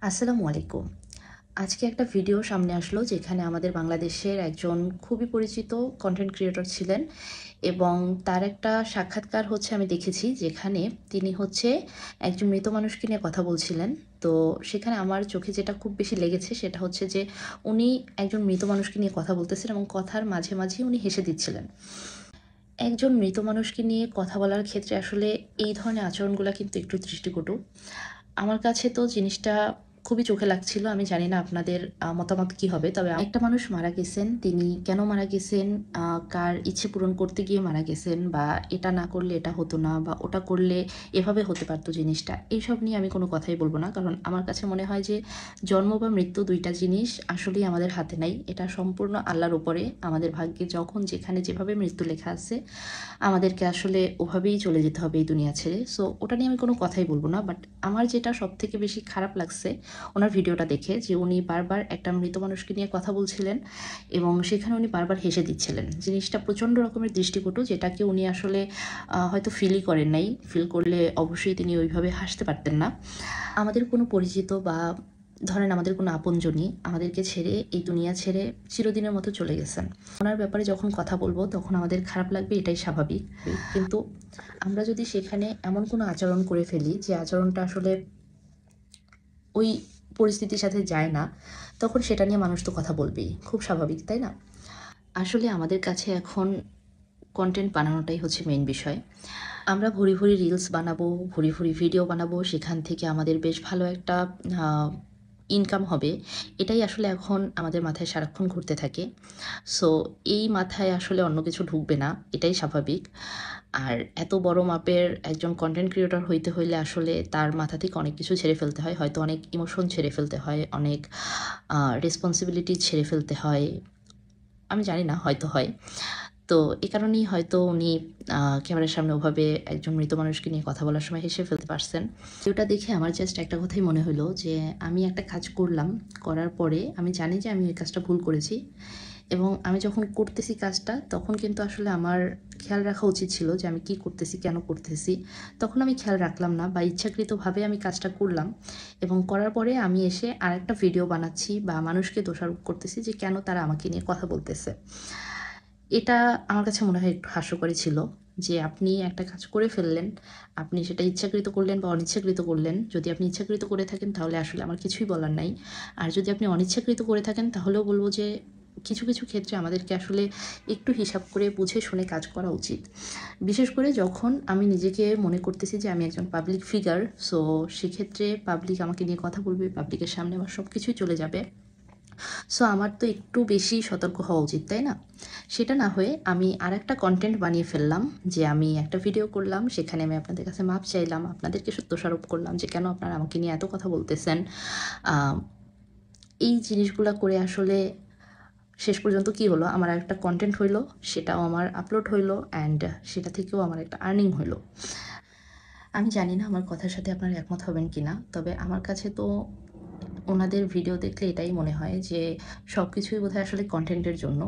আসসালামু আলাইকুম। আজকে একটা ভিডিও সামনে আসলো যেখানে আমাদের বাংলাদেশের একজন খুবই পরিচিত কনটেন্ট ক্রিয়েটর ছিলেন এবং তার একটা সাক্ষাৎকার আমি দেখেছি যেখানে তিনি একজন মৃত মানুষকে নিয়ে কথা বলছিলেন। তো সেখানে আমার চোখে যেটা খুব বেশি লেগেছে সেটা হচ্ছে যে উনি একজন মৃত মানুষকে নিয়ে কথা বলতেছেন এবং কথার মাঝে, মাঝেই উনি হেসে দিচ্ছিলেন। একজন মৃত মানুষকে নিয়ে কথা বলার ক্ষেত্রে আসলে এই ধরনের আচরণগুলা কিন্তু একটু দৃষ্টিকটু। আমার কাছে তো জিনিসটা খুবই চোখে লাগছিল। আমি জানি না আপনাদের মতামত কি হবে। তবে একটা মানুষ মারা গেছেন, তিনি কেন মারা গেছেন, কার ইচ্ছে পূরণ করতে গিয়ে মারা গেছেন বা এটা না করলে এটা হতো না বা ওটা করলে এভাবে হতে পারত জিনিসটা। এইসব নিয়ে আমি কোনো কথাই বলব না। কারণ আমার কাছে মনে হয় যে জন্ম বা মৃত্যু ২ টা জিনিস আসলেই আমাদের হাতে নাই। এটা সম্পূর্ণ আল্লাহর উপরে। আমাদের ভাগ্যে যখন যেখানে যেভাবে মৃত্যু লেখা আছে, আমাদেরকে আসলে ওভাবেই চলে যেতে হবে এই দুনিয়া ছেড়ে। সো ওটা নিয়ে আমি কোনো কথাই বলব না। বাট আমার যেটা সবথেকে বেশি খারাপ লাগছে ওনার ভিডিওটা দেখে যে উনি বারবার একটা মৃত মানুষকে নিয়ে কথা বলছিলেন এবং সেখানে উনি বারবার হেসে দিচ্ছিলেন। জিনিসটা প্রচণ্ড রকমের দৃষ্টিকটু, যেটাকে উনি আসলে হয়তো ফিলই করেন নাই। ফিল করলে অবশ্যই তিনি ওইভাবে হাসতে পারতেন না। আমাদের কোনো পরিচিত বা ধরেন আমাদের কোনো আপনজনই আমাদেরকে ছেড়ে এই দুনিয়া ছেড়ে চিরদিনের মতো চলে গেছেন। ওনার ব্যাপারে যখন কথা বলবো তখন আমাদের খারাপ লাগবে, এটাই স্বাভাবিক। কিন্তু আমরা যদি সেখানে এমন কোনো আচরণ করে ফেলি যে আচরণটা আসলে ওই পরিস্থিতির সাথে যায় না, তখন সেটা নিয়ে মানুষ তো কথা বলবেই। খুব স্বাভাবিক, তাই না? আসলে আমাদের কাছে এখন কনটেন্ট বানানোটাই মেইন বিষয়। আমরা ভুরি, ভুরি রিলস বানাবো, ভুরি, ভুরি ভিডিও বানাবো। সেখান থেকে আমাদের বেশ ভালো একটা আ ইনকাম হবে। এটাই আসলে এখন আমাদের মাথায় সারাক্ষণ ঘুরতে থাকে। সো এই মাথায় আসলে অন্য কিছু ঢুকবে না, এটাই স্বাভাবিক। আর এত বড় মাপের একজন কনটেন্ট ক্রিয়েটর হইতে হইলে আসলে তার মাথা থেকে অনেক কিছু ঝেড়ে ফেলতে হয়। হয়তো অনেক ইমোশন ঝেড়ে ফেলতে হয়, অনেক রেসপনসিবিলিটি ঝেড়ে ফেলতে হয়। আমি জানি না, হয়তো হয়। তো এ কারণেই হয়তো উনি ক্যামেরার সামনে ওভাবে একজন মৃত মানুষকে নিয়ে কথা বলার সময় হেসে ফেলতে পারছেন। ভিডিওটা দেখে আমার জাস্ট একটা কথাই মনে হলো যে আমি একটা কাজ করলাম, করার পরে আমি জানি যে আমি ওই কাজটা ভুল করেছি এবং আমি যখন করতেছি কাজটা তখন কিন্তু আসলে আমার খেয়াল রাখা উচিত ছিল যে আমি কি করতেছি, কেন করতেছি। তখন আমি খেয়াল রাখলাম না বা ইচ্ছাকৃতভাবে আমি কাজটা করলাম এবং করার পরে আমি এসে আরেকটা ভিডিও বানাচ্ছি বা মানুষকে দোষারোপ করতেছি যে কেন তারা আমাকে নিয়ে কথা বলতেছে। এটা আমার কাছে মনে হয় একটু হাস্যকরই ছিল যে আপনি একটা কাজ করে ফেললেন। আপনি সেটা ইচ্ছাকৃত করলেন বা অনিচ্ছাকৃত করলেন। যদি আপনি ইচ্ছাকৃত করে থাকেন তাহলে আসলে আমার কিছুই বলার নাই। আর যদি আপনি অনিচ্ছাকৃত করে থাকেন তাহলেও বলব যে কিছু, কিছু ক্ষেত্রে আমাদেরকে আসলে একটু হিসাব করে বুঝে শুনে কাজ করা উচিত। বিশেষ করে যখন আমি নিজেকে মনে করতেছি যে আমি একজন পাবলিক ফিগার। সো সেক্ষেত্রে পাবলিক আমাকে নিয়ে কথা বলবে, পাবলিকের সামনে আমার সবকিছুই চলে যাবে। সো আমার তো একটু বেশি সতর্ক হওয়া উচিত, তাই না? সেটা না হয়ে আমি আরেকটা কনটেন্ট বানিয়ে ফেললাম যে আমি একটা ভিডিও করলাম, সেখানে আমি আপনাদের কাছে মাপ চাইলাম, আপনাদেরকে দোষারোপ করলাম যে কেন আপনারা আমাকে নিয়ে এত কথা বলতেছেন। আ এই জিনিসগুলা করে আসলে শেষ পর্যন্ত কি হলো? আমার আরেকটা কনটেন্ট হইলো, সেটাও আমার আপলোড হইলো অ্যান্ড সেটা থেকেও আমার একটা আর্নিং হইলো। আমি জানি না আমার কথার সাথে আপনারা একমত হবেন কিনা। তবে আমার কাছে তো ওনাদের ভিডিও দেখলে এটাই মনে হয় যে সবকিছুই বোধহয় আসলে কনটেন্টের জন্য।